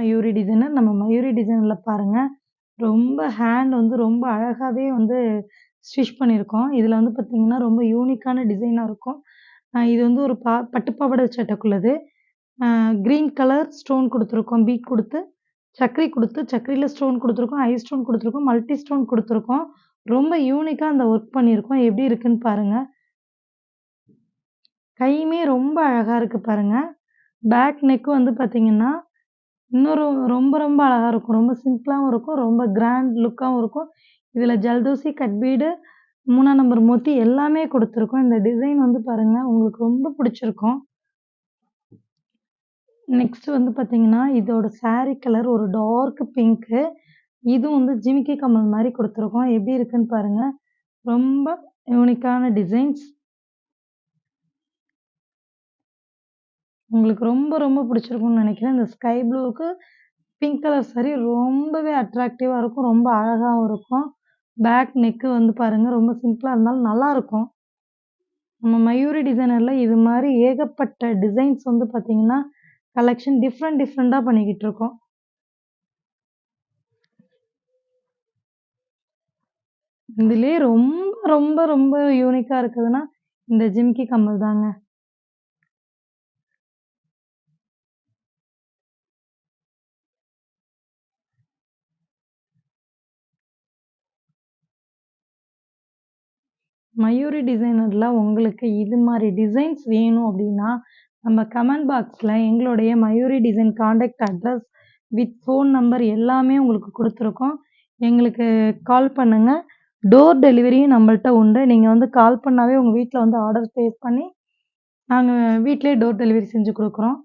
Mayuri designer. நம்ம மயூரி டிசைனர்ல பாருங்க, ரொம்ப ஹேண்ட் வந்து ரொம்ப அழகாவே வந்து ஸ்டிச் பண்ணியிருக்கோம். இதில வந்து பார்த்தீங்கன்னா, ரொம்ப யூனிக்கான டிசைனா இருக்கும். இது வந்து ஒரு பட்டு பாவாடை சட்டைக்குள்ளது. கிரீன் கலர் ஸ்டோன் குடுத்துருக்கோம். பீட் குடுத்து, சக்கரி குடுத்து, சக்கரில ஸ்டோன் குடுத்துருக்கோம். ஐ ஸ்டோன் குடுத்துருக்கோம். மல்டி ஸ்டோன் குடுத்துருக்கோம். ரொம்ப யூனிக்கா அந்த ஒர்க் பண்ணியிருக்கோம். எப்படி இருக்குன்னு பாருங்க. கையுமே ரொம்ப அழகா இருக்கு பாருங்க. பேக் நெக் வந்து பார்த்தீங்கன்னா, இன்னும் ரொம்ப ரொம்ப அழகா இருக்கும். ரொம்ப சிம்பிளாவும் இருக்கும். ரொம்ப கிராண்ட் லுக்காவும் இருக்கும். இதில ஜல்தோசி, கட் பீடு, 3ஆம் நம்பர் மோத்தி எல்லாமே குடுத்துருக்கோம். இந்த டிசைன் வந்து பாருங்க, உங்களுக்கு ரொம்ப பிடிச்சிருக்கும். நெக்ஸ்ட் வந்து பார்த்தீங்கன்னா, இதோட சாரி கலர் ஒரு டார்க் பிங்க்கு. இதுவும் வந்து ஜிமிக்கி கம்மல் மாரி குடுத்துருக்கோம். எப்படி இருக்குன்னு பாருங்க. ரொம்ப யூனிக்கான டிசைன்ஸ். உங்களுக்கு ரொம்ப ரொம்ப பிடிச்சிருக்கும்னு நெனைக்கிறேன். இந்த ஸ்கை ப்ளூவுக்கு பிங்க் கலர் சாரி ரொம்பவே அட்ராக்டிவா இருக்கும். ரொம்ப அழகாவும் இருக்கும். பேக் நெக்கு வந்து பாருங்க, ரொம்ப சிம்பிளா இருந்தாலும் நல்லாருக்கும். நம்ம மயூரி டிசைனர்ல இது மாரி ஏகப்பட்ட டிசைன்ஸ் வந்து பார்த்தீங்கன்னா, கலெக்ஷன் டிஃப்ரெண்ட் டிஃப்ரெண்ட்டா பண்ணிக்கிட்டு இருக்கோம். இதிலயே ரொம்ப ரொம்ப ரொம்ப யூனிக்கா இருக்குதுன்னா, இந்த ஜிமிக்கி கம்மல் தாங்க. மயூரி டிசைனர்ல உங்களுக்கு இது மாரி டிசைன்ஸ் வேணும் அப்டின்னா, நம்ம கமெண்ட் பாக்ஸ்ல எங்களுடைய Mayuri design contact address with phone number எல்லாமே உங்களுக்கு குடுத்துருக்கோம். எங்களுக்கு கால் பண்ணுங்க. டோர் டெலிவரியும் நம்மள்ட்ட உண்டு. நீங்க வந்து கால் பண்ணாவே உங்க வீட்ல வந்து ஆர்டர் பிளேஸ் பண்ணி, நாங்க வீட்லயே டோர் டெலிவரி செஞ்சு குடுக்குறோம்.